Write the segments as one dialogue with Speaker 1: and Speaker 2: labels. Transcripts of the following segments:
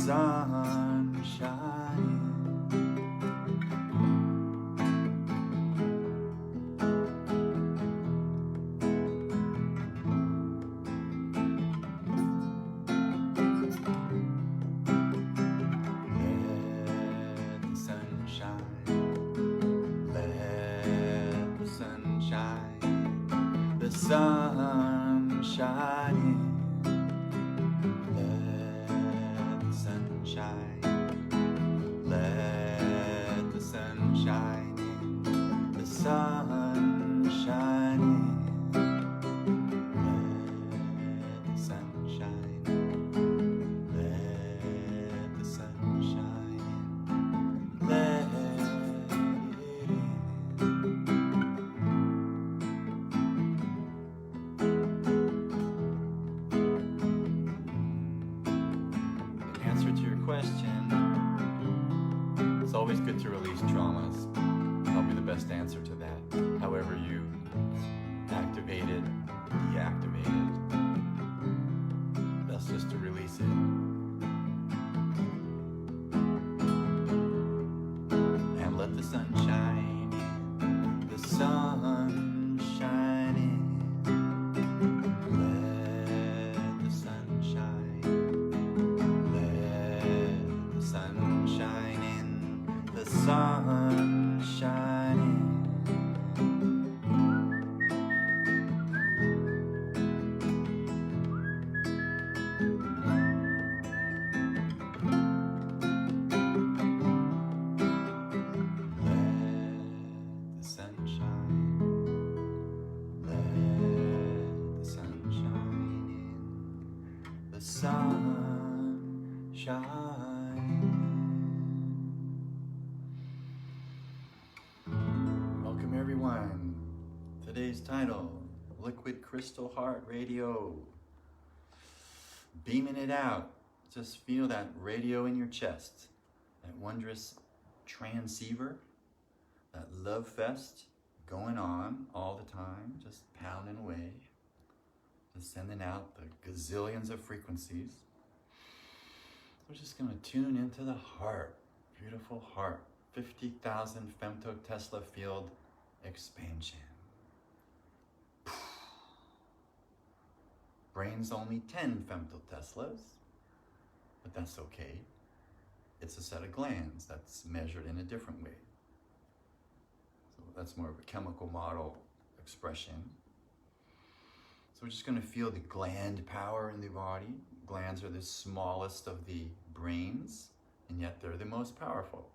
Speaker 1: sun shining. Let the sun shine. Let the sun shine. The sun shining. Let the sun shine. Let the sun shine in. The sun shining. Let the sun shine. Let the sun shine. Let it in. In answer to your question, it's always good to release traumas. That'll be the best answer to that. However you activate it, deactivate it, best just to release it. And let the sun shine in. The sun shine in. Let the sun shine. Let the sun shine in. The sun shine in. Let the sun shine. Let the sun shine in. The sun shine. Welcome everyone. Today's title, Liquid Crystal Heart Radio. Beaming it out. Just feel that radio in your chest. That wondrous transceiver. That love fest going on all the time. Just pounding away. Just sending out the gazillions of frequencies. We're just going to tune into the heart. Beautiful heart. 50,000 femtotesla field expansion. Brain's only 10 femtoteslas, but that's okay. It's a set of glands that's measured in a different way. So that's more of a chemical model expression. So we're just going to feel the gland power in the body. Glands are the smallest of the brains, and yet they're the most powerful.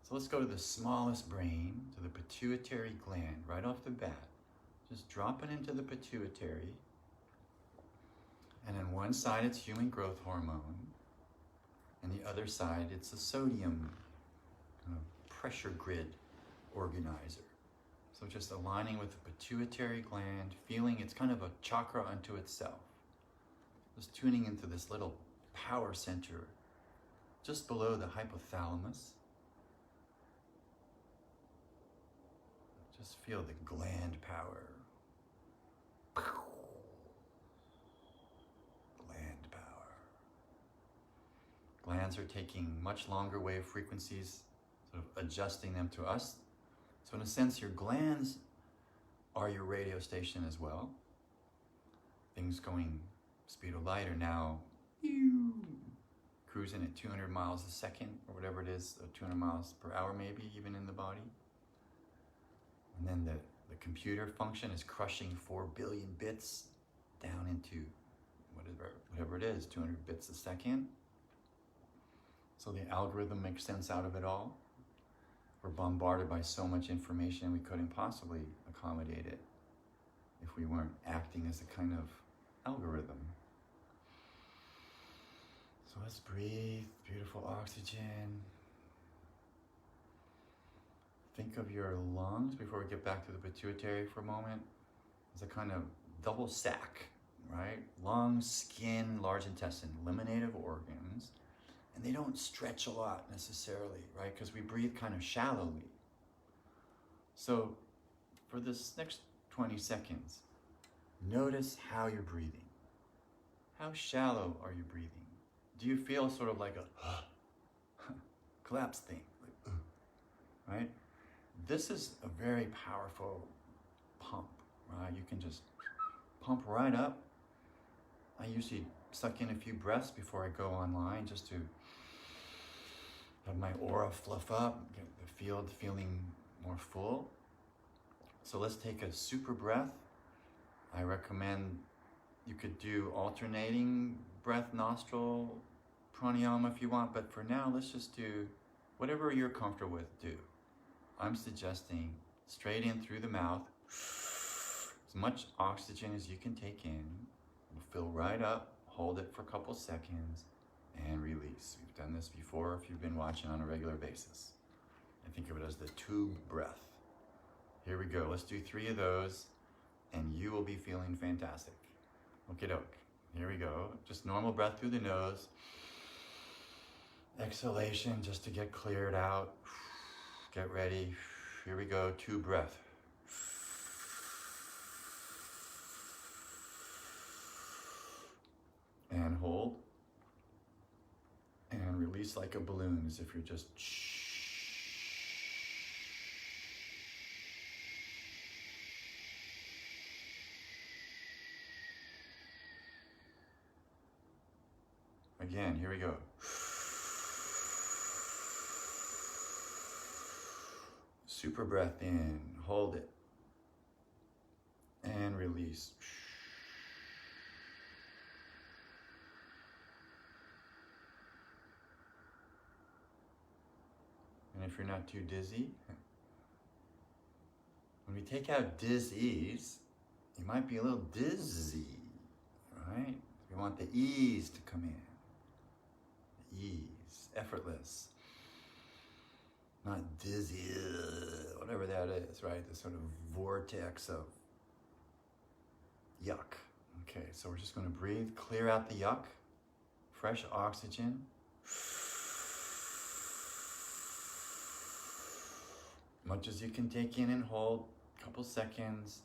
Speaker 1: So let's go to the smallest brain, to the pituitary gland, right off the bat. Just drop it into the pituitary. And on one side, it's human growth hormone. And the other side, it's a sodium kind of pressure grid organizer. So just aligning with the pituitary gland, feeling it's kind of a chakra unto itself. Just tuning into this little power center just below the hypothalamus. Just feel the gland power. Gland power. Glands are taking much longer wave frequencies, sort of adjusting them to us. So in a sense, your glands are your radio station as well. Things going speed of light are now cruising at 200 miles a second, or whatever it is, 200 miles per hour maybe, even in the body. And then the computer function is crushing 4 billion bits down into whatever it is, 200 bits a second. So the algorithm makes sense out of it all. We're bombarded by so much information we couldn't possibly accommodate it if we weren't acting as a kind of algorithm. So let's breathe, beautiful oxygen. Think of your lungs, before we get back to the pituitary for a moment, as a kind of double sack, right? Lungs, skin, large intestine, eliminative organs. And they don't stretch a lot necessarily, right? Because we breathe kind of shallowly. So for this next 20 seconds, notice how you're breathing. How shallow are you breathing? do you feel sort of like a collapse thing? Like, right? This is a very powerful pump, right? You can just pump right up. I usually suck in a few breaths before I go online just to have my aura fluff up, get the field feeling more full. So let's take a super breath. I recommend you could do alternating breath nostril pranayama if you want, but for now, let's just do whatever you're comfortable with, do. I'm suggesting straight in through the mouth, as much oxygen as you can take in. We'll fill right up, hold it for a couple seconds, and release. We've done this before if you've been watching on a regular basis. I think of it as the tube breath. Here we go. Let's do 3 of those, and you will be feeling fantastic. Okie doke. Here we go. Just normal breath through the nose. Exhalation just to get cleared out. Get ready. Here we go. Tube breath. And hold. And release like a balloon, as if you're just again, here we go. Super breath in, hold it, and release. And if you're not too dizzy, when we take out dis-ease, you might be a little dizzy, right? We want the ease to come in. Ease, effortless, not dizzy, whatever that is, right? The sort of vortex of yuck. Okay, so we're just going to breathe, clear out the yuck, fresh oxygen. Much as you can take in and hold, a couple seconds,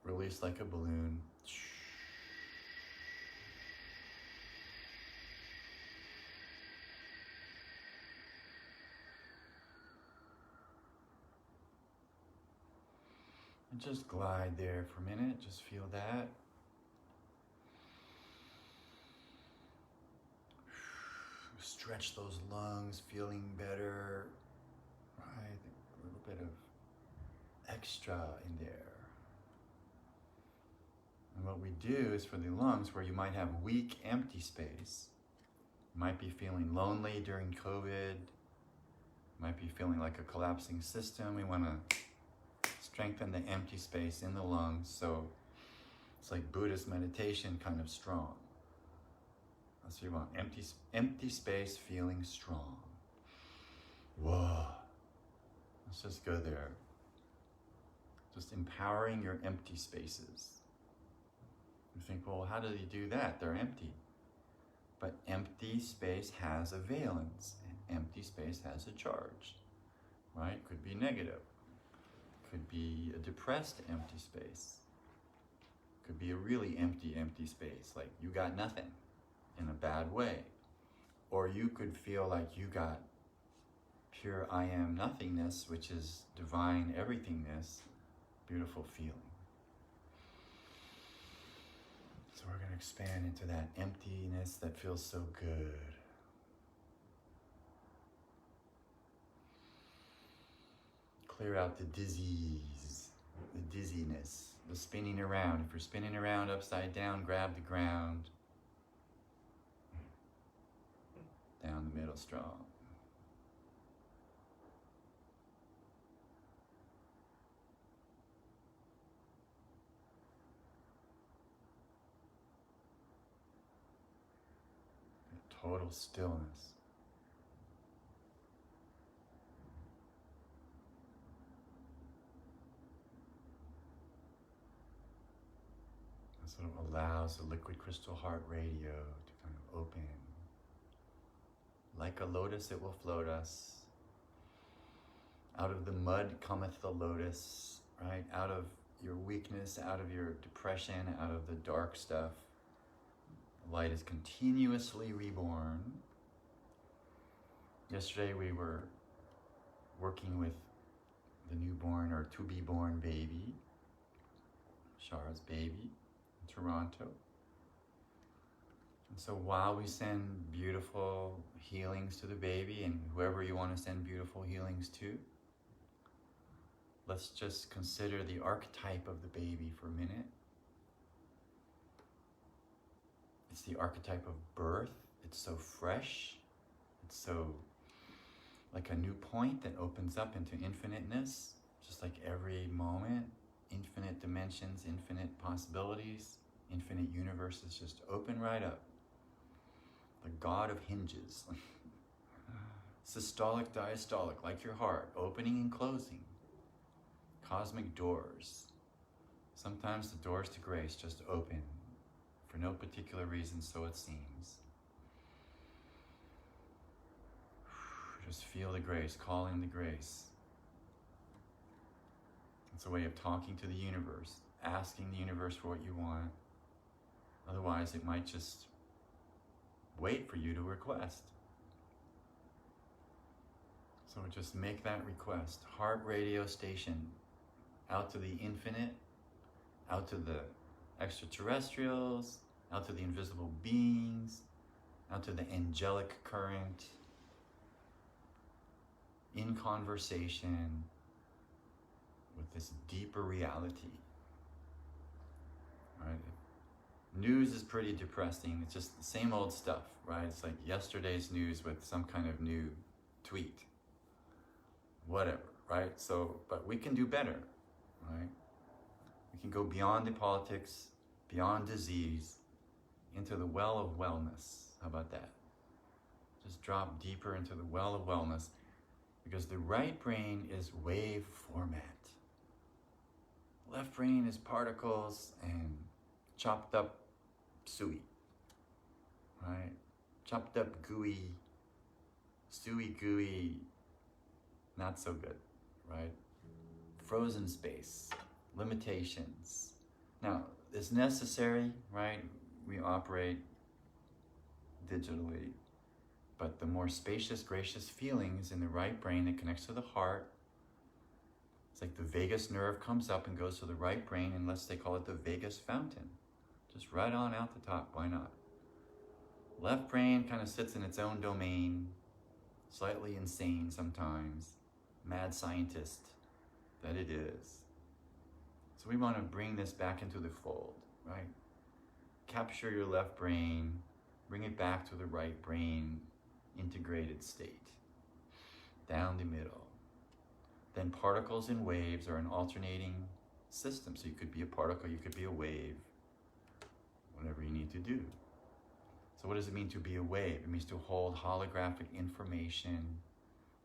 Speaker 1: release like a balloon. And just glide there for a minute, just feel that. Stretch those lungs, feeling better, right? A little bit of extra in there. And what we do is for the lungs, where you might have weak, empty space, you might be feeling lonely during COVID, might be feeling like a collapsing system. We want to strengthen the empty space in the lungs, so it's like Buddhist meditation, kind of strong. That's what you want, empty space feeling strong. Whoa. Let's just go there. Just empowering your empty spaces. You think, well, how do you do that? They're empty. But empty space has a valence, and empty space has a charge, right? Could be negative. Could be a depressed empty space. Could be a really empty space, like you got nothing in a bad way. Or you could feel like you got pure I am nothingness, which is divine everythingness, beautiful feeling. So we're going to expand into that emptiness that feels so good. Clear out the dizziness, the spinning around. If you're spinning around upside down, grab the ground. Down the middle strong. Total stillness. That sort of allows the liquid crystal heart radio to kind of open. Like a lotus, it will float us. Out of the mud cometh the lotus, right? Out of your weakness, out of your depression, out of the dark stuff. Light is continuously reborn. Yesterday we were working with the newborn or to-be-born baby, Shara's baby, in Toronto. And so while we send beautiful healings to the baby, and whoever you want to send beautiful healings to, let's just consider the archetype of the baby for a minute. It's the archetype of birth. It's so fresh. It's so like a new point that opens up into infiniteness, just like every moment, infinite dimensions, infinite possibilities, infinite universes just open right up. The god of hinges. Systolic, diastolic, like your heart, opening and closing. Cosmic doors. Sometimes the doors to grace just open for no particular reason, so it seems. Just feel the grace, call in the grace. It's a way of talking to the universe, asking the universe for what you want. Otherwise, it might just wait for you to request. So just make that request. Heart radio station, out to the infinite, out to the extraterrestrials, out to the invisible beings, out to the angelic current, in conversation with this deeper reality. Right? News is pretty depressing. It's just the same old stuff, right? It's like yesterday's news with some kind of new tweet. Whatever, right? So, but we can do better, right? We can go beyond the politics, beyond disease, into the well of wellness. How about that? Just drop deeper into the well of wellness, because the right brain is wave format. Left brain is particles and chopped up suey, right? Chopped up gooey, suey gooey, not so good, right? Frozen space, limitations. Now, it's necessary, right? We operate digitally, but the more spacious, gracious feelings in the right brain that connects to the heart. It's like the vagus nerve comes up and goes to the right brain, unless they call it the vagus fountain. Just right on out the top, why not? Left brain kind of sits in its own domain, slightly insane sometimes, mad scientist that it is. So we want to bring this back into the fold, right? Capture your left brain, bring it back to the right brain, integrated state, down the middle. Then particles and waves are an alternating system. So you could be a particle, you could be a wave, whatever you need to do. So what does it mean to be a wave? It means to hold holographic information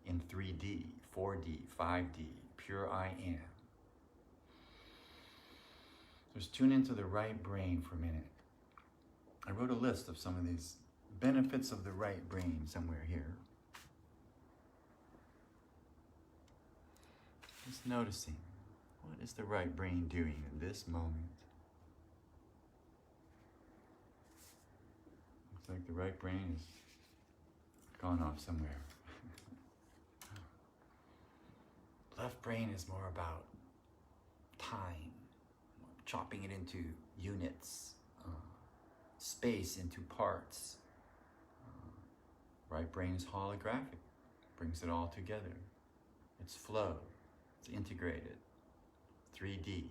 Speaker 1: in 3D, 4D, 5D, pure I am. So just tune into the right brain for a minute. I wrote a list of some of these benefits of the right brain somewhere here. Just noticing, what is the right brain doing in this moment? Looks like the right brain has gone off somewhere. Left brain is more about time, chopping it into units, space into parts. Right brain is holographic, brings it all together. It's flow, it's integrated, 3D.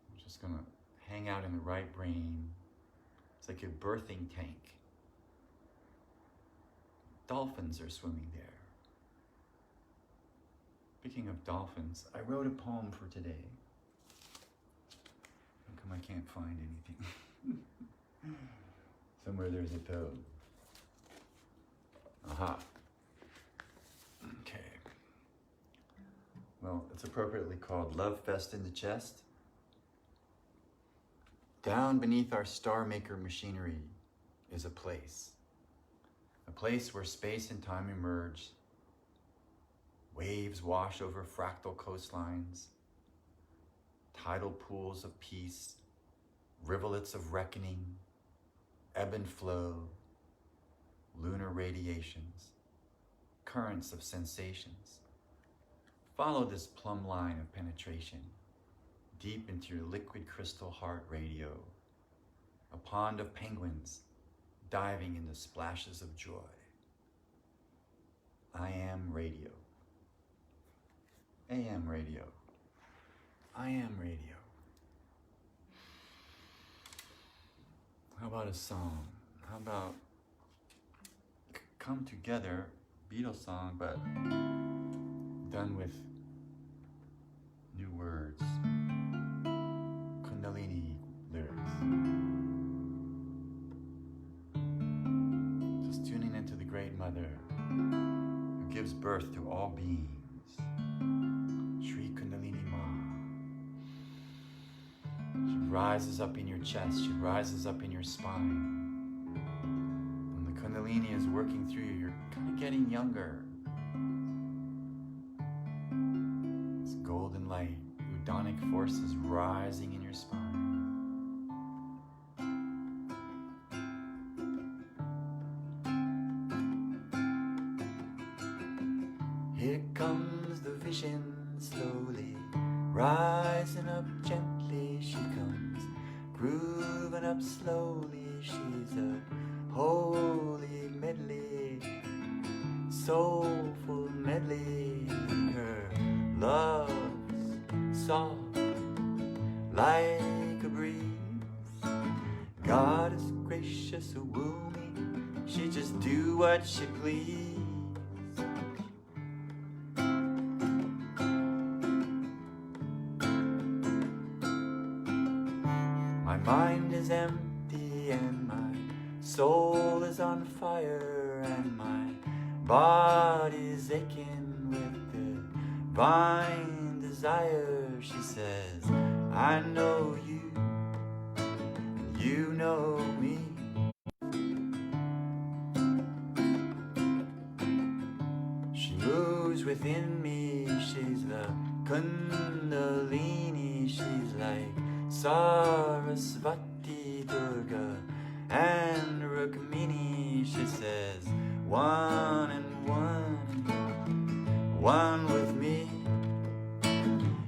Speaker 1: I'm just gonna hang out in the right brain. It's like a birthing tank. Dolphins are swimming there. Speaking of dolphins, I wrote a poem for today. How come I can't find anything? Somewhere there's a poem. Aha. Okay. Well, it's appropriately called Love Fest in the Chest. Down beneath our star maker machinery is a place where space and time emerge. Waves wash over fractal coastlines, tidal pools of peace, rivulets of reckoning, ebb and flow, lunar radiations, currents of sensations. Follow this plumb line of penetration deep into your liquid crystal heart radio, a pond of penguins diving into splashes of joy. I am radio. AM radio. I am radio. How about a song? How about Come Together, Beatles song, but done with new words, Kundalini lyrics. Just tuning into the Great Mother who gives birth to all beings. Shri Kundalini Ma. She rises up in your chest, she rises up in your spine. When the Kundalini is working through you, you're kind of getting younger. This golden light, Udanic forces rising in your spine. Here comes the vision slowly, rising up gently she comes, grooving up slowly, she's a holy medley, soulful medley. Her love's soft like a breeze, God is gracious who woo me, she just do what she please. My mind is empty and my soul is on fire, and my body's aching with divine desire. She says, I know you, and you know me. She moves within me, she's the Kundalini, she's like Sarasvati, Durga, and Rukmini. She says, one and one with me.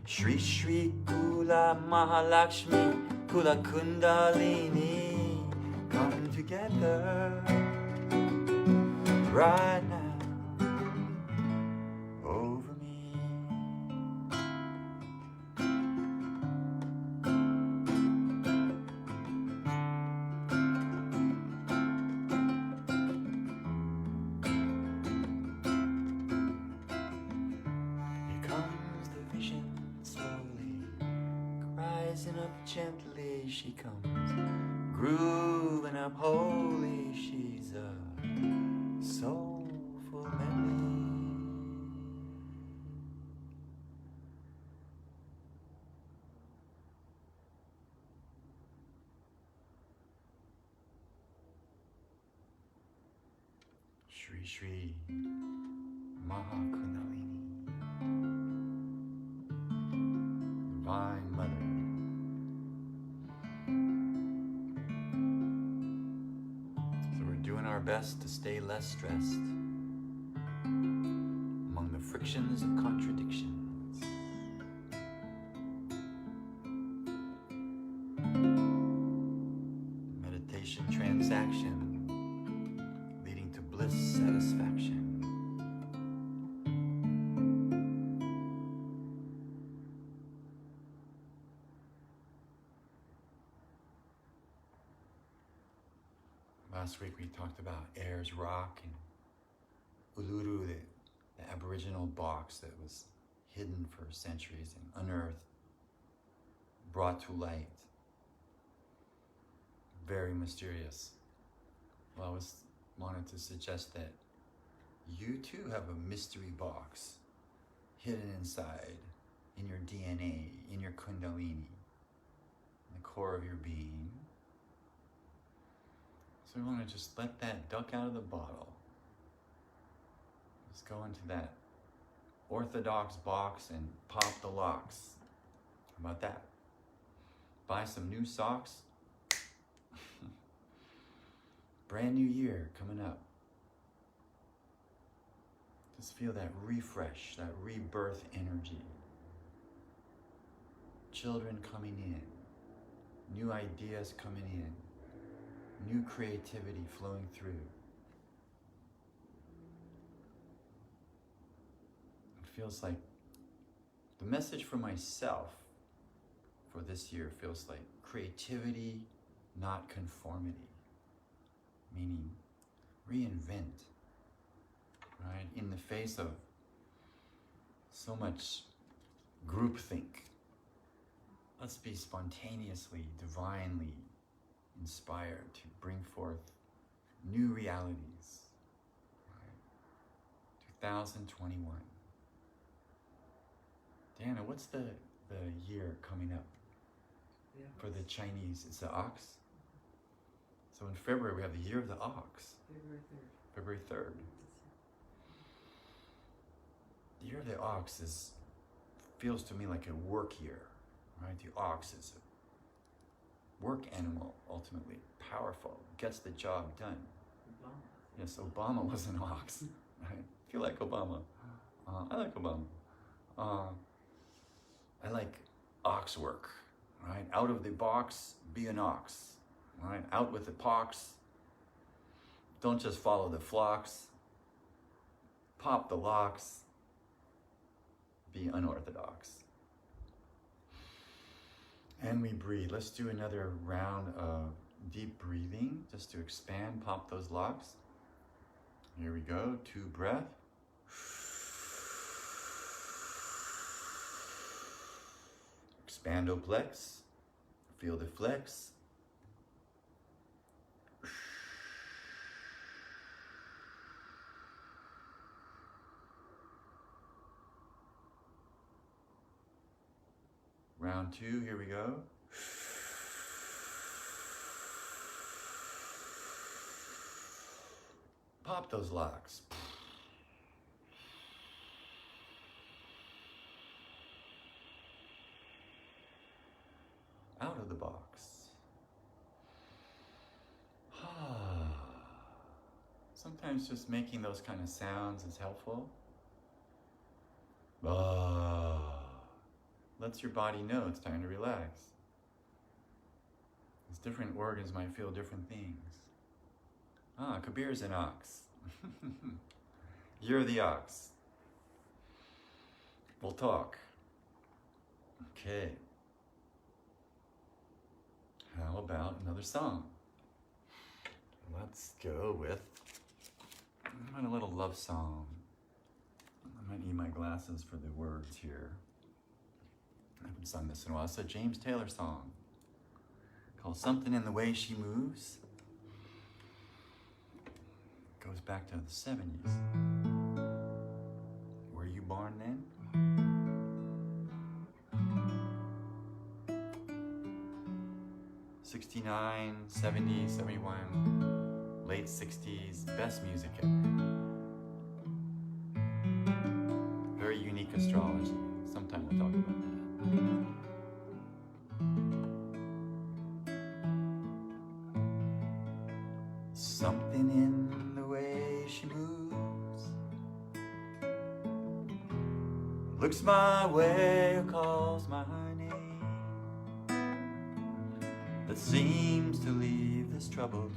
Speaker 1: Shri Shri Kula Mahalakshmi, Kula Kundalini, come together right now over me. Rising up gently she comes, grooving up holy, she's a soulful medley. Shri Shri Mahakundalini, Divine Mother. Doing our best to stay less stressed among the frictions of contradictions. Meditation transaction leading to bliss satisfaction. Last week we talked about Ayers Rock and Uluru, the Aboriginal box that was hidden for centuries and unearthed, brought to light. Very mysterious. Well, I wanted to suggest that you too have a mystery box hidden inside, in your DNA, in your Kundalini, in the core of your being. So we want to just let that duck out of the bottle. Just go into that orthodox box and pop the locks. How about that? Buy some new socks. Brand new year coming up. Just feel that refresh, that rebirth energy. Children coming in, new ideas coming in, new creativity flowing through. It feels like the message for myself for this year feels like creativity, not conformity. Meaning reinvent, right? In the face of so much groupthink, let's be spontaneously, divinely inspired to bring forth new realities. Right? 2021. Diana, what's the year coming up for the Chinese? It's the ox? So in February we have the year of the ox. February 3rd. The year of the ox feels to me like a work year, right? The ox is a work animal, ultimately, powerful, gets the job done.
Speaker 2: Obama.
Speaker 1: Yes, Obama was an ox, right? I feel like Obama. I like Obama. I like ox work, right? Out of the box, be an ox, right? Out with the pox. Don't just follow the flocks. Pop the locks. Be unorthodox. And we breathe. Let's do another round of deep breathing just to expand, pop those locks. Here we go, 2 breath. Expandoplex, feel the flex. Round 2, here we go. Pop those locks. Out of the box. Sometimes just making those kind of sounds is helpful. Lets your body know it's time to relax. These different organs might feel different things. Kabir's an ox. You're the ox. We'll talk. Okay. How about another song? Let's go with a little love song. I might need my glasses for the words here. I haven't sung this in a while. It's a James Taylor song called Something in the Way She Moves. It goes back to the 70s. Were you born then? 69, 70, 71, late 60s, best music ever. Very unique astrology. Sometime we'll talk about that. Something in the way she moves looks my way or calls my name, that seems to leave this troubled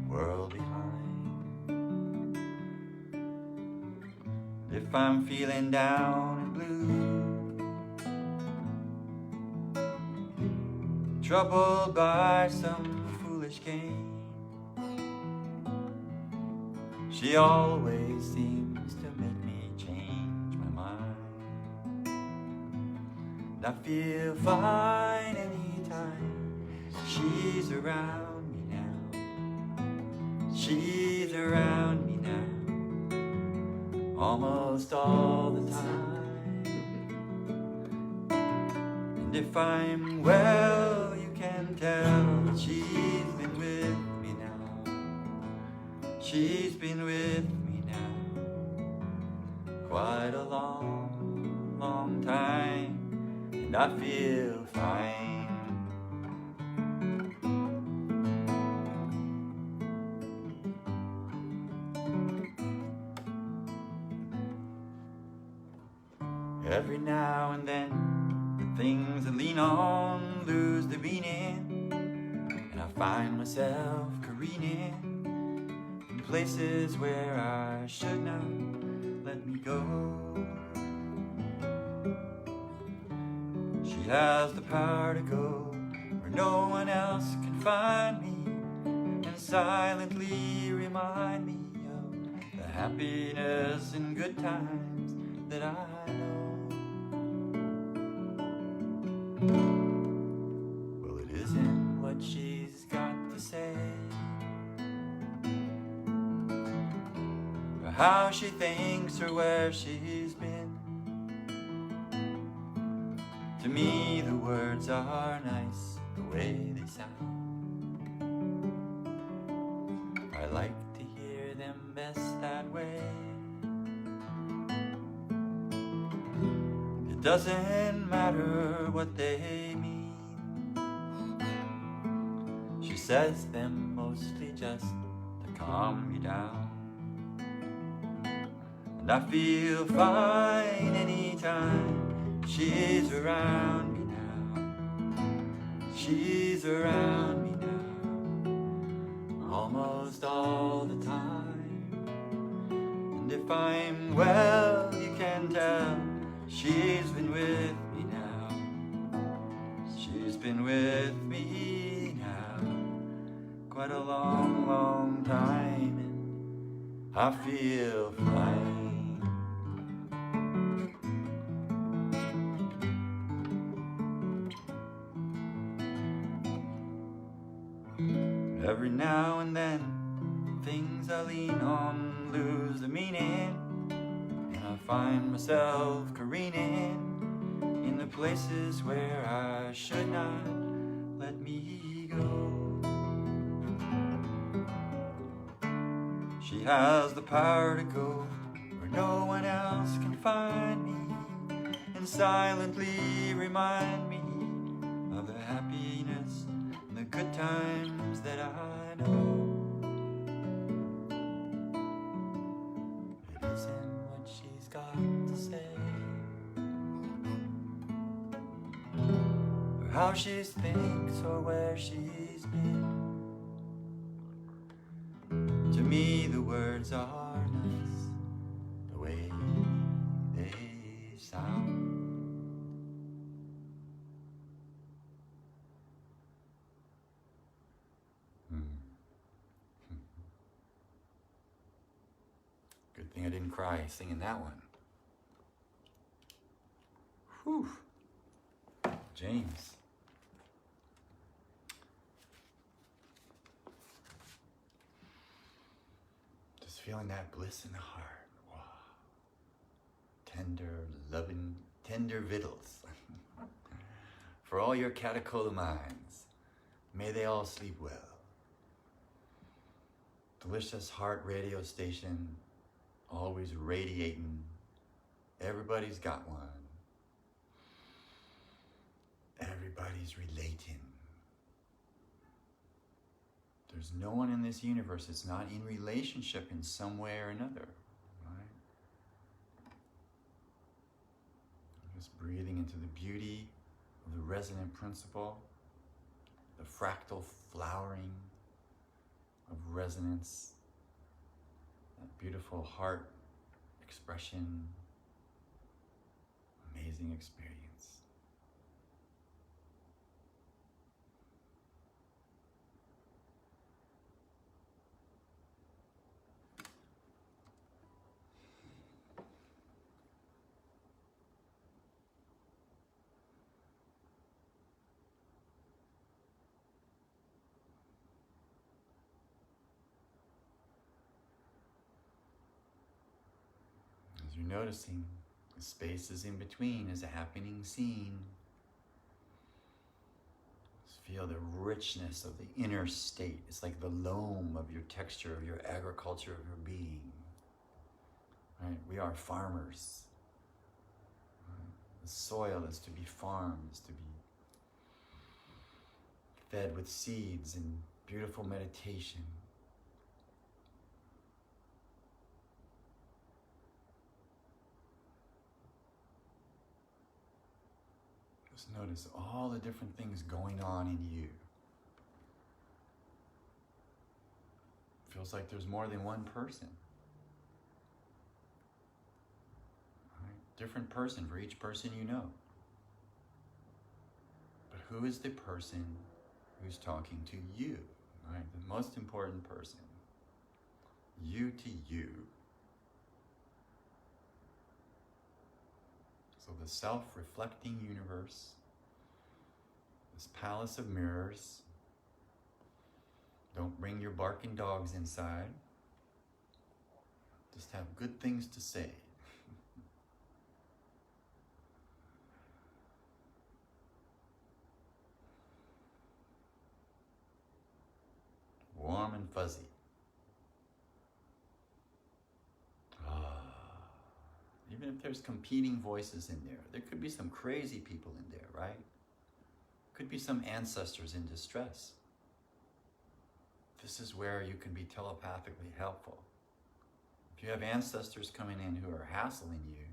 Speaker 1: world behind. If I'm feeling down and blue, troubled by some foolish game, she always seems to make me change my mind. And I feel fine anytime she's around me now. She's around me now, almost all the time. And if I'm well, you can tell that she's been with me now. She's been with me now quite a long, long time, and I feel fine. Every now and then, the things I lean on lose the meaning, and I find myself careening in places where I should not let me go. She has the power to go where no one else can find me, and silently remind me of the happiness and good times that I know. Well, it isn't what she's got to say, or how she thinks, or where she's been. To me, the words are nice, the way they sound. I like to hear them best that way. It doesn't matter what they mean. She says them mostly just to calm me down, and I feel fine anytime she's around me now. She's around me now, almost all the time. And if I'm well, you can tell she's been with me now. She's been with me now quite a long, long time, and I feel fine. Every now and then, things I lean on lose the meaning, and I find myself careening in the places where I should not let me go. She has the power to go where no one else can find me, and silently remind me of the happiness and the good times that I know. It isn't what she's got to say, or how she thinks, or where she's been. To me, the words are nice, the way they sound. Good thing I didn't cry singing that one. Whew. James. Just feeling that bliss in the heart. Wow. Tender, loving, tender victuals. For all your catecholamines, may they all sleep well. Delicious heart radio station, always radiating. Everybody's got one. Everybody's relating. There's no one in this universe that's not in relationship in some way or another, right? Just breathing into the beauty of the resonant principle, the fractal flowering of resonance, that beautiful heart expression, amazing experience. As you're noticing, the spaces in between is a happening scene. Just feel the richness of the inner state. It's like the loam of your texture, of your agriculture, of your being. Right? We are farmers. Right? The soil is to be farmed, is to be fed with seeds and beautiful meditation. Just notice all the different things going on in you. Feels like there's more than one person. Right? Different person for each person you know. But who is the person who's talking to you? Right? The most important person. You to you. So the self-reflecting universe, this palace of mirrors. Don't bring your barking dogs inside. Just have good things to say. Warm and fuzzy. Even if there's competing voices in there could be some crazy people in there, right? Could be some ancestors in distress. This is where you can be telepathically helpful. If you have ancestors coming in who are hassling you,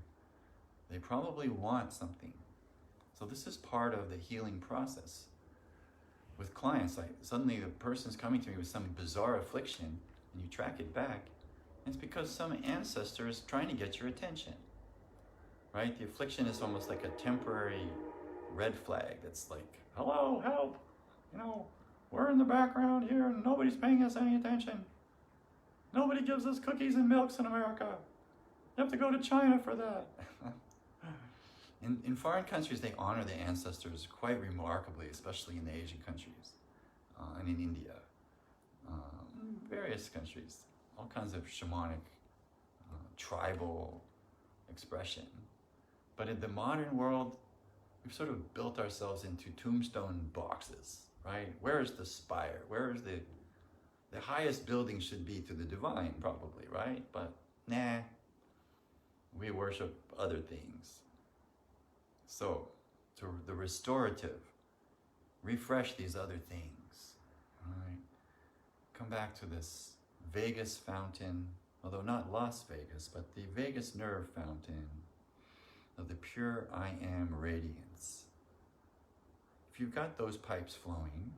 Speaker 1: they probably want something. So this is part of the healing process. With clients, like suddenly the person's coming to me with some bizarre affliction, and you track it back, and it's because some ancestor is trying to get your attention. Right? The affliction is almost like a temporary red flag that's like, hello, help, we're in the background here and nobody's paying us any attention. Nobody gives us cookies and milks in America. You have to go to China for that. In foreign countries, they honor their ancestors quite remarkably, especially in the Asian countries and in India. Various countries, all kinds of shamanic, tribal expression. But in the modern world, we've sort of built ourselves into tombstone boxes, right? Where is the spire? Where is the highest building should be to the divine, probably, right? But nah, we worship other things. So, to the restorative, refresh these other things, all right? Come back to this vagus fountain, although not Las Vegas, but the vagus nerve fountain of the pure I am radiance. If you've got those pipes flowing,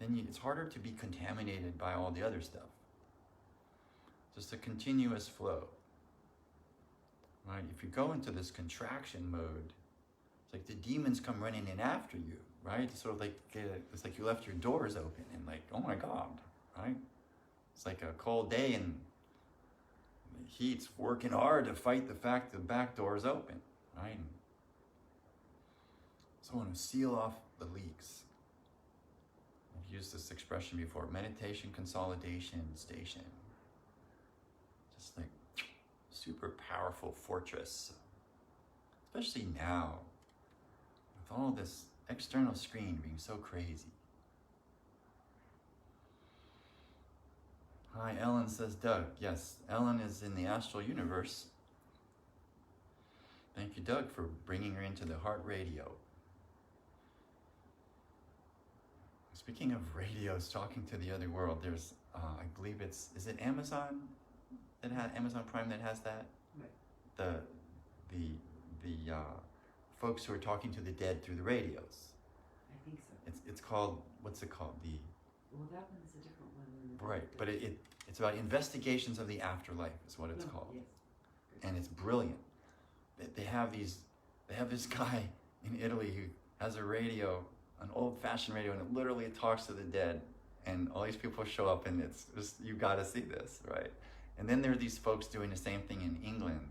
Speaker 1: then it's harder to be contaminated by all the other stuff. Just a continuous flow. Right? If you go into this contraction mode, it's like the demons come running in after you, right? It's sort of like, it's like you left your doors open and like, oh my God, right? It's like a cold day and the heat's working hard to fight the fact the back door is open, right? So I want to seal off the leaks. I've used this expression before, meditation, consolidation, station. Just like super powerful fortress, especially now with all this external screen being so crazy. Hi, Ellen, says Doug. Yes, Ellen is in the astral universe. Thank you, Doug, for bringing her into the heart radio. Speaking of radios talking to the other world, there's, I believe is it Amazon that has Amazon Prime that has that? Right. The folks who are talking to the dead through the radios.
Speaker 2: I think so.
Speaker 1: It's called, what's it called?
Speaker 2: Well, that one is a different one.
Speaker 1: Right, but it's about investigations of the afterlife is what it's called.
Speaker 2: Yes.
Speaker 1: And it's brilliant. They have this guy in Italy who has a radio, an old-fashioned radio, and it literally talks to the dead. And all these people show up, and it's just, you got to see this, right? And then there are these folks doing the same thing in England.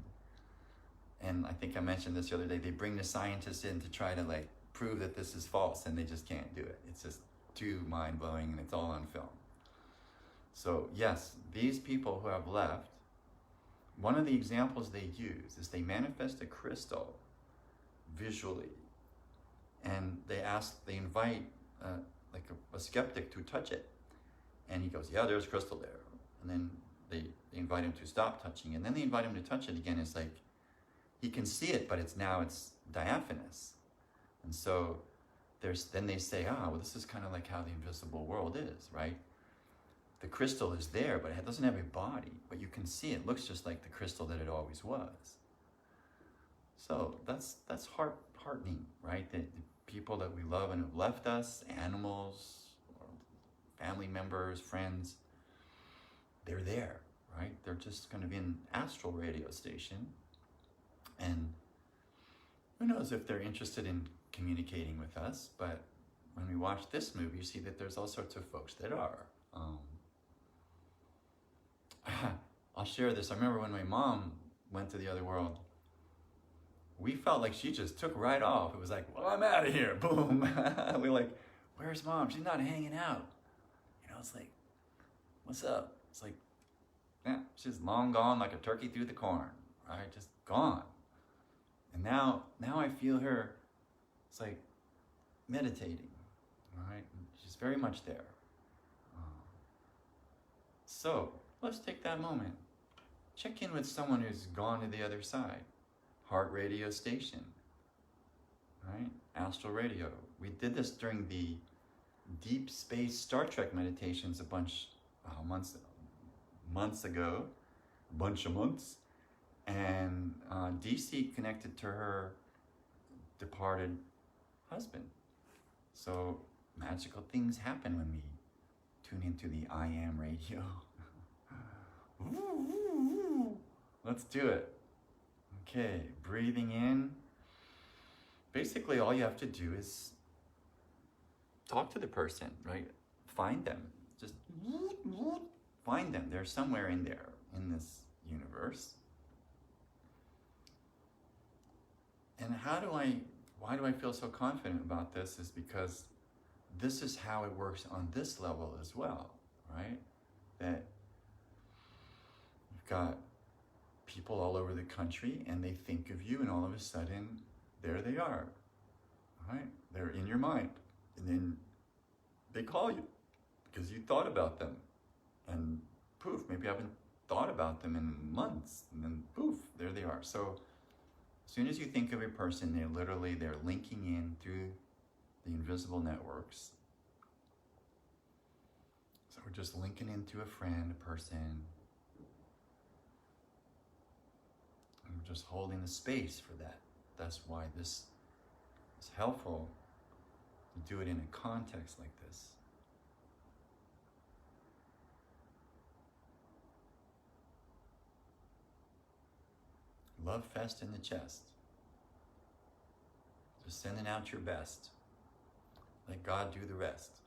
Speaker 1: And I think I mentioned this the other day. They bring the scientists in to try to like prove that this is false, and they just can't do it. It's just too mind-blowing, and it's all on film. So yes, these people who have left, one of the examples they use is they manifest a crystal visually, and they invite like a skeptic to touch it, and he goes, yeah, there's crystal there. And then they invite him to stop touching, and then they invite him to touch it again. It's like he can see it, but it's diaphanous. And so then they say, well, this is kind of like how the invisible world is, right? The crystal is there, but it doesn't have a body, but you can see it. It looks just like the crystal that it always was. So that's heartening, right? That the people that we love and have left us, animals, or family members, friends, they're there, right? They're just going to be an astral radio station. And who knows if they're interested in communicating with us, but when we watch this movie, you see that there's all sorts of folks that are. I'll share this. I remember when my mom went to the other world, we felt like she just took right off. It was like, well, I'm out of here. Boom. We're like, where's mom? She's not hanging out. It's like, what's up? It's like, yeah, she's long gone like a turkey through the corn, right? Just gone. And now I feel her, it's like meditating, right? She's very much there. So let's take that moment. Check in with someone who's gone to the other side. Heart radio station, right? Astral radio. We did this during the Deep Space Star Trek meditations a bunch months ago, a bunch of months, and DC connected to her departed husband. So magical things happen when we tune into the I Am radio. Let's do it. Okay, breathing in. Basically, all you have to do is talk to the person, right? Find them. Just find them. They're somewhere in there, in this universe. And why do I feel so confident about this is because this is how it works on this level as well, right? That you've got people all over the country and they think of you and all of a sudden, there they are, right? They're in your mind. And then they call you because you thought about them. And poof, maybe you haven't thought about them in months. And then poof, there they are. So as soon as you think of a person, they're linking in through the invisible networks. So we're just linking into a friend, a person. And we're just holding the space for that. That's why this is helpful to do it in a context like this. Love fest in the chest. Just sending out your best. Let God do the rest.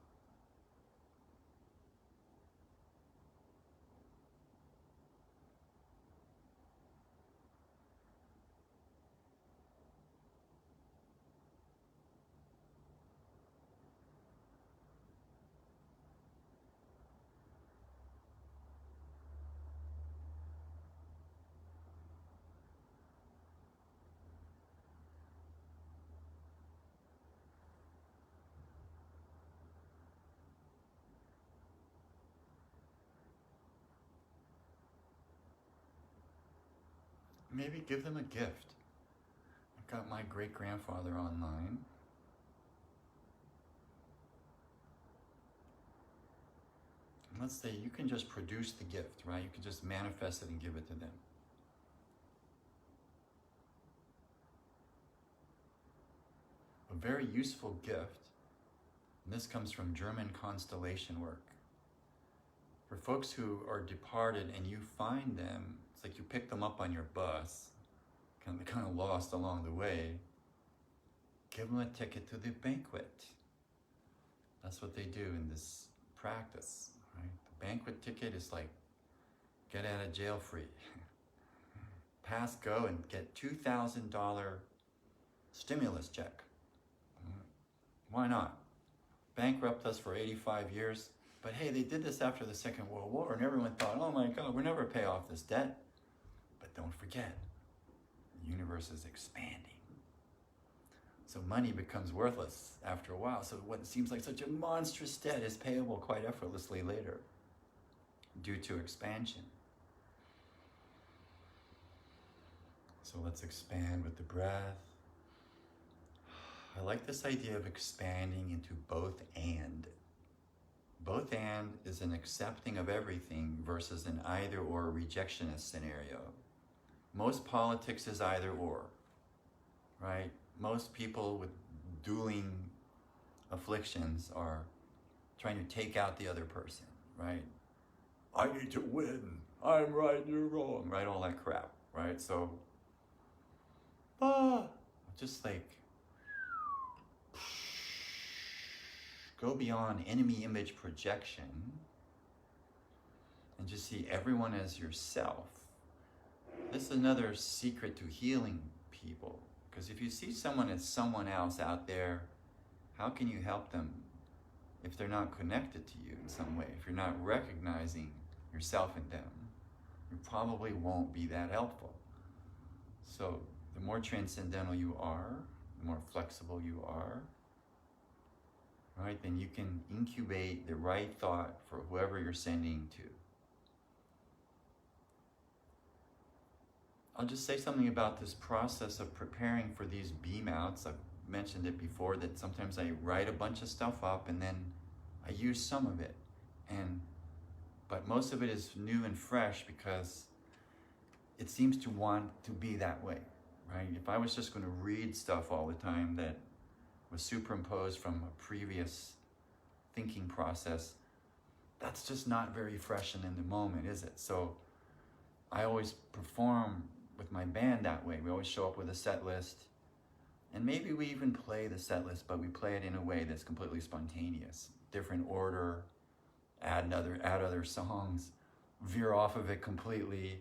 Speaker 1: Maybe give them a gift. I've got my great-grandfather online. And let's say you can just produce the gift, right? You can just manifest it and give it to them. A very useful gift, and this comes from German constellation work. For folks who are departed and you find them, it's like you pick them up on your bus, kind of lost along the way, give them a ticket to the banquet. That's what they do in this practice, right? The banquet ticket is like get out of jail free. Pass go and get $2,000 stimulus check. Why not? Bankrupt us for 85 years. But hey, they did this after the Second World War, and everyone thought, oh my God, we'll never pay off this debt. But don't forget, the universe is expanding. So money becomes worthless after a while. So what seems like such a monstrous debt is payable quite effortlessly later due to expansion. So let's expand with the breath. I like this idea of expanding into both and. Both and is an accepting of everything versus an either or rejectionist scenario. Most politics is either or. right? Most people with dueling afflictions are trying to take out the other person, right? I need to win. I'm right, you're wrong, right? All that crap, right? So, just like go beyond enemy image projection and just see everyone as yourself. This is another secret to healing people. Because if you see someone as someone else out there, how can you help them if they're not connected to you in some way? If you're not recognizing yourself in them, you probably won't be that helpful. So the more transcendental you are, the more flexible you are, right, then you can incubate the right thought for whoever you're sending to. I'll just say something about this process of preparing for these beam outs. I've mentioned it before that sometimes I write a bunch of stuff up and then I use some of it. But most of it is new and fresh because it seems to want to be that way, right? If I was just going to read stuff all the time that was superimposed from a previous thinking process, that's just not very fresh and in the moment, is it? So I always perform with my band that way. We always show up with a set list, and maybe we even play the set list, but we play it in a way that's completely spontaneous, different order, add other songs, veer off of it completely.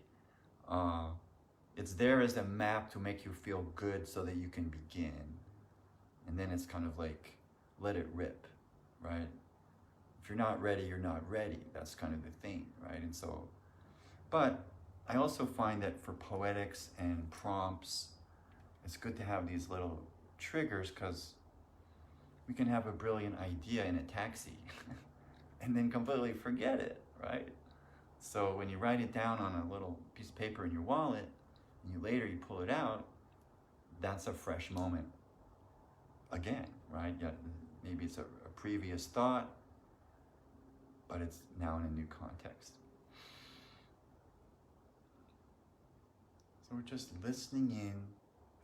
Speaker 1: It's there as a map to make you feel good so that you can begin. And then it's kind of like, let it rip, right? If you're not ready, you're not ready. That's kind of the thing, right? And so, but I also find that for poetics and prompts, it's good to have these little triggers because we can have a brilliant idea in a taxi and then completely forget it, right? So when you write it down on a little piece of paper in your wallet, and later you pull it out, that's a fresh moment again, right? Yeah, maybe it's a previous thought, but it's now in a new context. So we're just listening in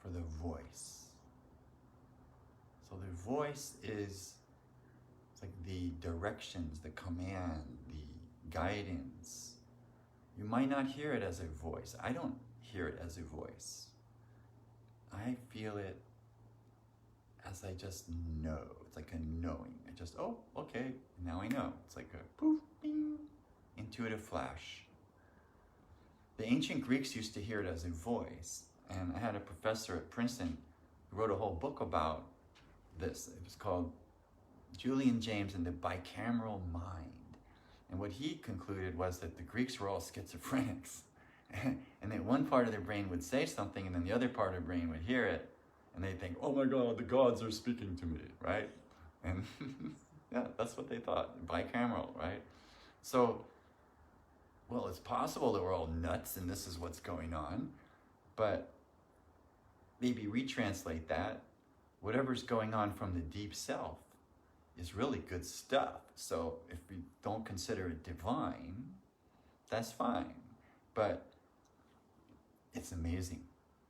Speaker 1: for the voice. So the voice is like the directions, the command, the guidance. You might not hear it as a voice. I don't hear it as a voice. I feel it as I just know. It's like a knowing. I just, oh, okay, now I know. It's like a poof, bing, intuitive flash. The ancient Greeks used to hear it as a voice. And I had a professor at Princeton who wrote a whole book about this. It was called Julian James and the Bicameral Mind. And what he concluded was that the Greeks were all schizophrenics. And that one part of their brain would say something and then the other part of their brain would hear it. And they'd think, oh my God, the gods are speaking to me, right? And yeah, that's what they thought, bicameral, right? So, well, it's possible that we're all nuts and this is what's going on, but maybe retranslate that. Whatever's going on from the deep self is really good stuff. So if we don't consider it divine, that's fine. But it's amazing,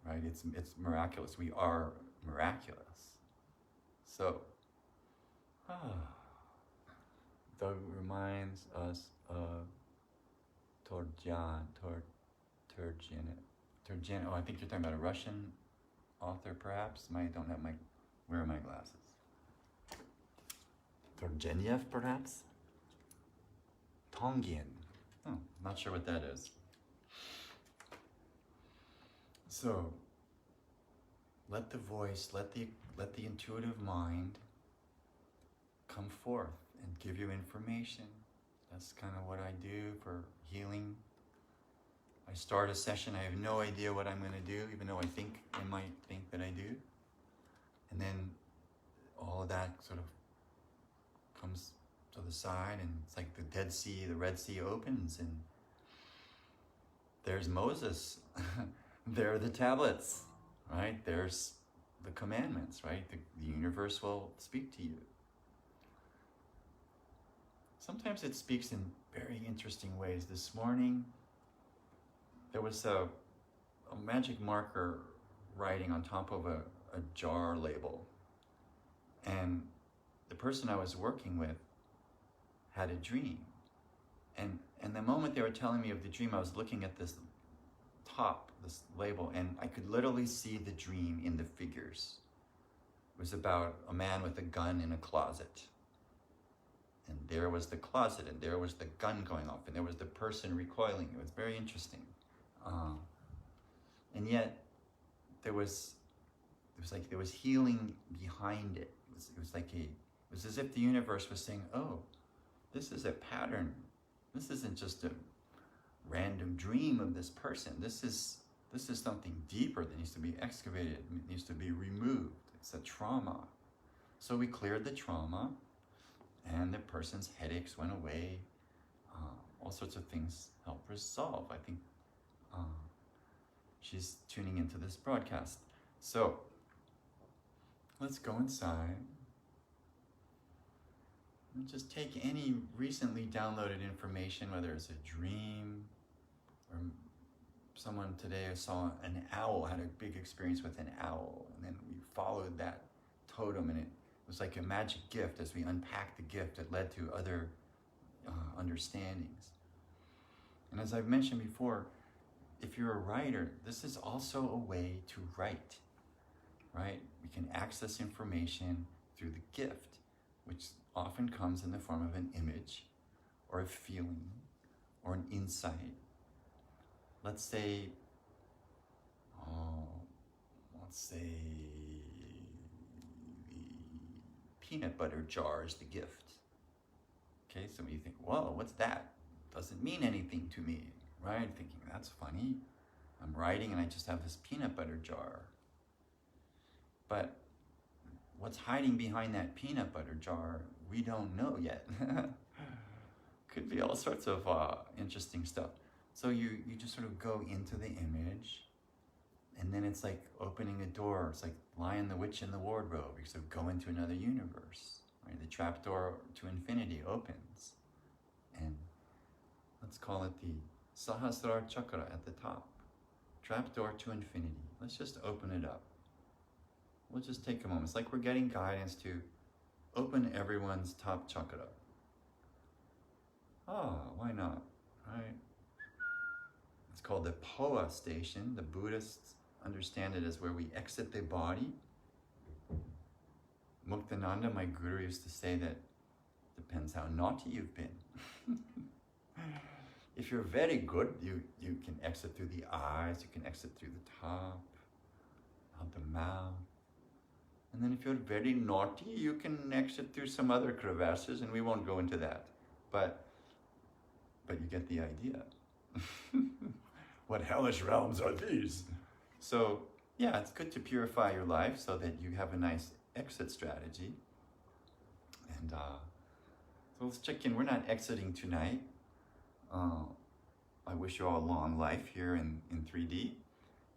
Speaker 1: right? It's miraculous. We are miraculous. So, Doug reminds us of Turgenev. Oh, I think you're talking about a Russian author, perhaps. I don't have where are my glasses? Turgenev, perhaps? Tongian. Oh, not sure what that is. So, let the voice, let the intuitive mind come forth and give you information. That's kind of what I do for healing. I start a session, I have no idea what I'm going to do, even though I might think that I do. And then all of that sort of comes to the side, and it's like the Dead Sea, the Red Sea opens, and there's Moses. There are the tablets, right? There's the commandments, right? The universe will speak to you. Sometimes it speaks in very interesting ways. This morning, there was a magic marker writing on top of a a jar label. And the person I was working with had a dream. And the moment they were telling me of the dream, I was looking at this label, and I could literally see the dream in the figures. It was about a man with a gun in a closet. And there was the closet, and there was the gun going off, and there was the person recoiling. It was very interesting. And yet, there was healing behind it. It was as if the universe was saying, oh, this is a pattern. This isn't just a random dream of this person. This is something deeper that needs to be excavated, it needs to be removed. It's a trauma. So we cleared the trauma, and the person's headaches went away. All sorts of things helped resolve. I think she's tuning into this broadcast. So let's go inside and just take any recently downloaded information, whether it's a dream or someone today saw an owl, had a big experience with an owl, and then we followed that totem, and it was like a magic gift. As we unpacked the gift, it led to other understandings. And as I've mentioned before, if you're a writer, this is also a way to write, right? We can access information through the gift, which often comes in the form of an image or a feeling or an insight. Let's say the peanut butter jar is the gift. Okay, so you think, whoa, what's that? Doesn't mean anything to me, right? Thinking, that's funny. I'm writing and I just have this peanut butter jar. But what's hiding behind that peanut butter jar, we don't know yet. Could be all sorts of interesting stuff. So you just sort of go into the image, and then it's like opening a door. It's like Lion the Witch in the Wardrobe. You sort of go into another universe. Right? The trapdoor to infinity opens. And let's call it the Sahasrara Chakra at the top. Trapdoor to infinity. Let's just open it up. We'll just take a moment. It's like we're getting guidance to open everyone's top chakra. Why not, right? It's called the Poa station. The Buddhists understand it as where we exit the body. Muktananda, my guru, used to say that depends how naughty you've been. If you're very good, you can exit through the eyes, you can exit through the top, out the mouth. And then if you're very naughty, you can exit through some other crevasses, and we won't go into that. But you get the idea. What hellish realms are these? So, yeah, it's good to purify your life so that you have a nice exit strategy. And so let's check in. We're not exiting tonight. I wish you all a long life here in 3D.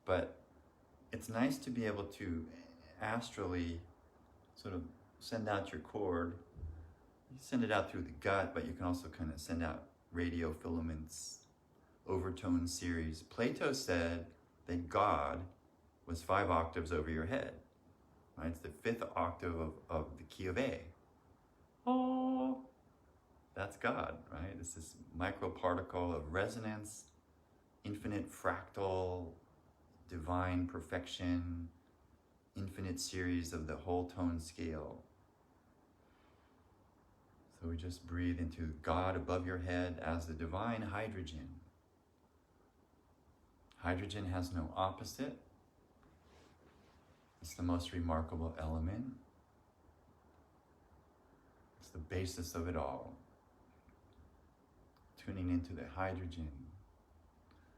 Speaker 1: But it's nice to be able to astrally sort of send out your cord. You send it out through the gut, but you can also kind of send out radio filaments, overtone series. Plato said that God was 5 octaves over your head. Right? It's the 5th octave of the key of A. Oh, that's God, right? It's this microparticle of resonance, infinite fractal, divine perfection, infinite series of the whole tone scale. So we just breathe into God above your head as the divine hydrogen. Hydrogen has no opposite. It's the most remarkable element. It's the basis of it all. Tuning into the hydrogen.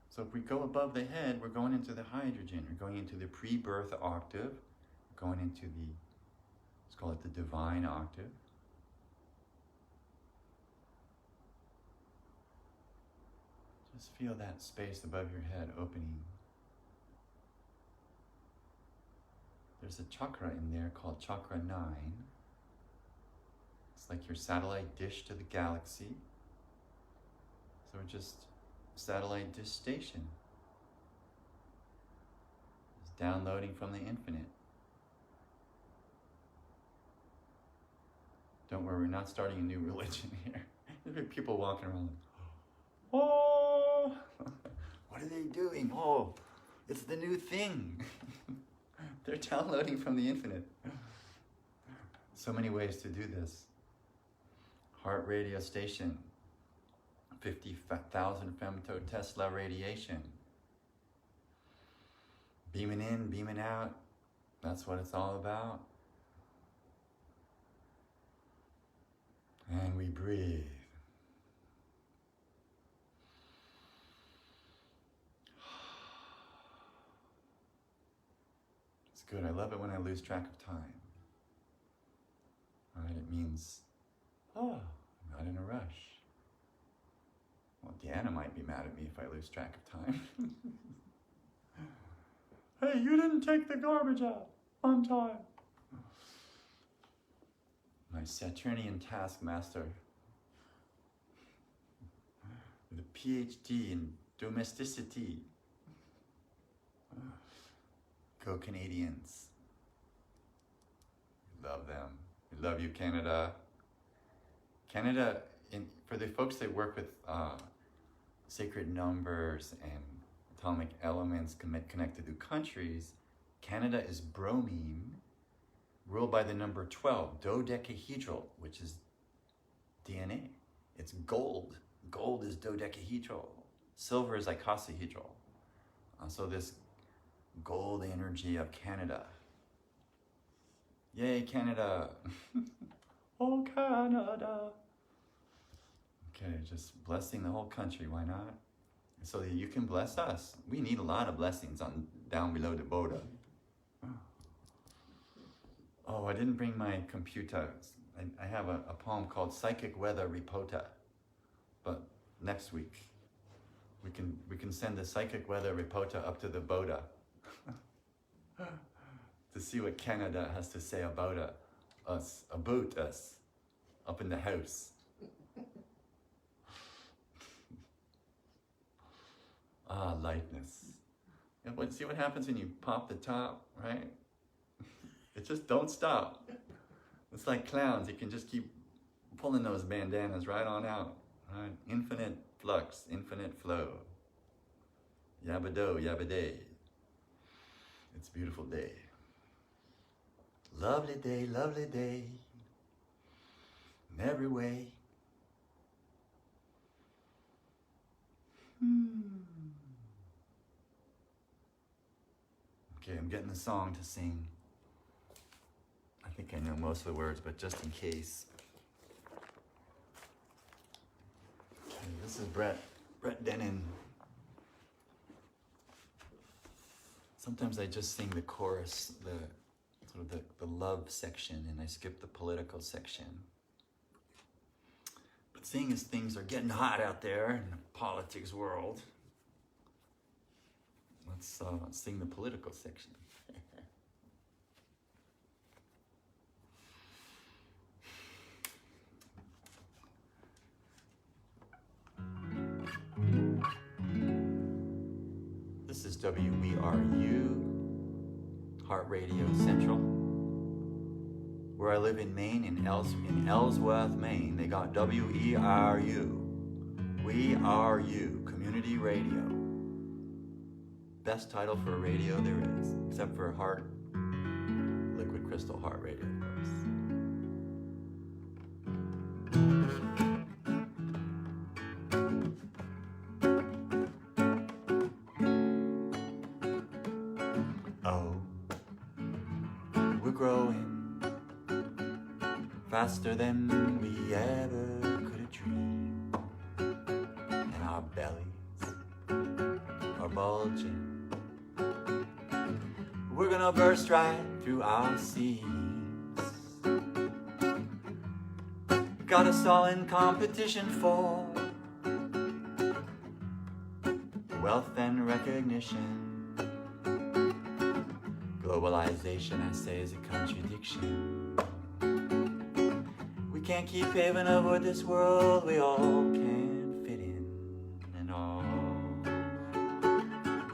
Speaker 1: So if we go above the head, we're going into the hydrogen. We're going into the pre-birth octave. We're going into let's call it the divine octave. Just feel that space above your head opening. There's a chakra in there called Chakra 9. It's like your satellite dish to the galaxy. So we're just satellite dish station. It's downloading from the infinite. Don't worry, we're not starting a new religion here. There'll be people walking around like, oh, what are they doing? Oh, it's the new thing. They're downloading from the infinite. So many ways to do this. Heart radio station, 50,000 femtotesla radiation. Beaming in, beaming out. That's what it's all about. And we breathe. It's good. I love it when I lose track of time. All right, it means, oh, I'm not in a rush. Well, Deanna might be mad at me if I lose track of time. Hey, you didn't take the garbage out on time. My Saturnian taskmaster with a PhD in domesticity. Go Canadians. Love them. We love you, Canada. Canada, for the folks that work with sacred numbers and atomic elements connected to countries, Canada is bromine, ruled by the number 12, dodecahedral, which is DNA. It's gold. Gold is dodecahedral. Silver is icosahedral. So this gold energy of Canada. Yay, Canada. Oh, Canada. Okay, just blessing the whole country, why not? So that you can bless us. We need a lot of blessings on down below the Boda. Oh, I didn't bring my computer. I have a poem called Psychic Weather Repota. But next week, we can send the Psychic Weather Repota up to the Boda to see what Canada has to say about us, up in the house. Ah, lightness. And see what happens when you pop the top, right? It just don't stop. It's like clowns. You can just keep pulling those bandanas right on out. Right? Infinite flux, infinite flow. Yabba-do, yabba-day. It's a beautiful day. Lovely day, lovely day. In every way. Okay, I'm getting the song to sing. I think I know most of the words, but just in case. Okay, this is Brett Dennen. Sometimes I just sing the chorus, the love section, and I skip the political section. But seeing as things are getting hot out there in the politics world, let's sing the political section. This is WERU, Heart Radio Central. Where I live in Maine, in Ellsworth, Maine, they got WERU. We Are You, Community Radio. Best title for a radio there is, except for Liquid Crystal Heart Radio, of course. Oh, we're growing faster than we ever could have dreamed, and our bellies are bulging. We're gonna burst right through our seams. Got us all in competition for wealth and recognition. Globalization, I say, is a contradiction. We can't keep paving over this world we all can't fit in, and all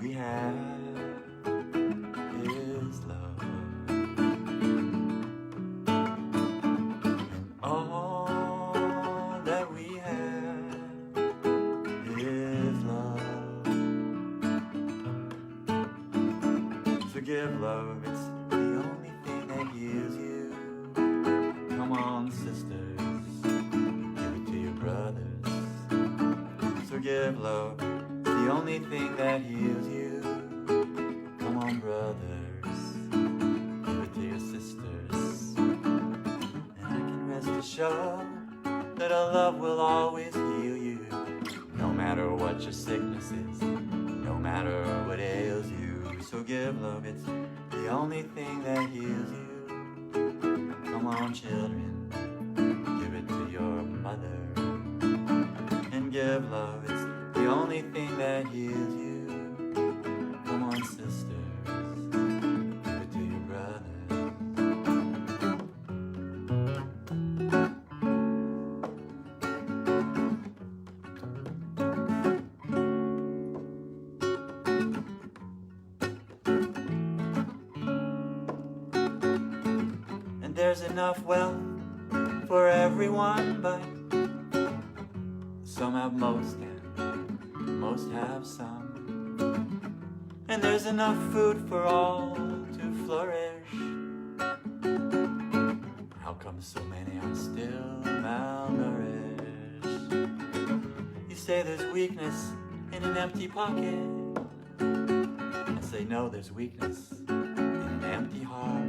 Speaker 1: we have is love. And all give love, it's the only thing that heals you. Come on, sisters, give it to your brothers. So give love, it's the only thing that heals you. Come on, brothers, give it to your sisters. And I can rest assured that our love will always heal you. No matter what your sickness is, no matter what ails you. So give love, it's the only thing that heals you. Come on, children, give it to your mother. And give love, it's the only thing that heals you. Come on, sisters, give it to your brothers. There's enough wealth for everyone, but some have most and most have some. And there's enough food for all to flourish. How come so many are still malnourished? You say there's weakness in an empty pocket. I say no, there's weakness in an empty heart.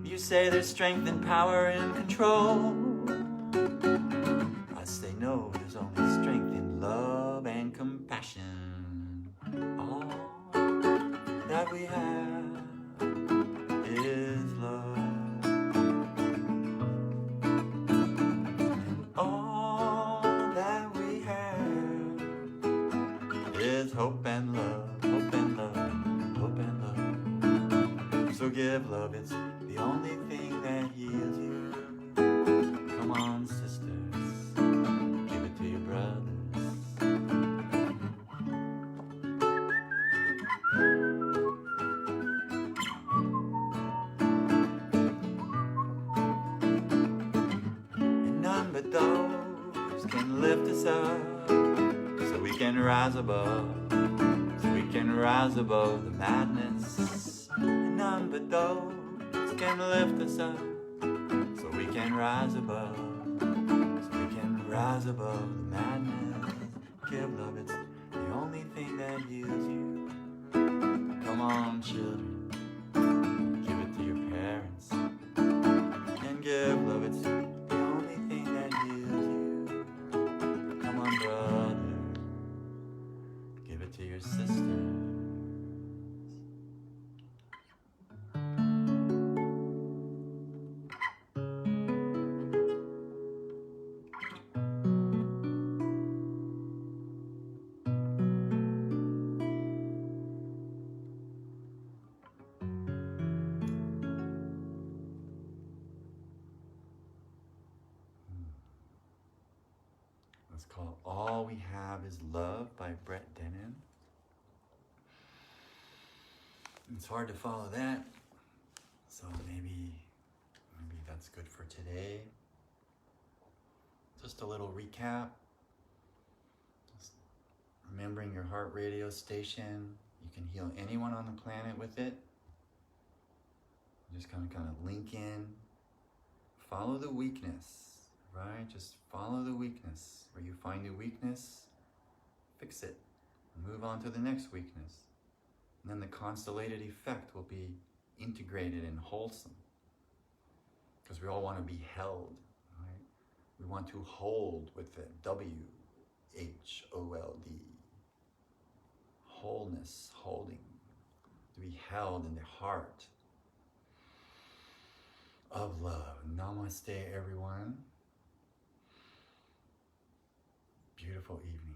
Speaker 1: You say there's strength and power and control. I say no, there's only strength in love and compassion. All that we have is love. And all that we have is hope and love, hope and love, hope and love. So give love, it's the only thing that heals you. Come on, sisters, give it to your brothers. And none but those can lift us up, so we can rise above, so we can rise above the madness. And none but those can lift us up, so we can rise above, so we can rise above the madness. Give love, it's the only thing that heals you. Come on, children, give it to your parents. And give love, it's the only thing that heals you. Come on, brother, give it to your sister. It's called All We Have Is Love by Brett Dennen. It's hard to follow that, so maybe that's good for today. Just a little recap. Just remembering your heart radio station. You can heal anyone on the planet with it. Just kind of link in. Follow the weakness, right? Just follow the weakness. Where you find a weakness, fix it. Move on to the next weakness. And then the constellated effect will be integrated and wholesome. Because we all want to be held, right? We want to hold with the W-H-O-L-D. Wholeness, holding. To be held in the heart of love. Namaste, everyone. Beautiful evening.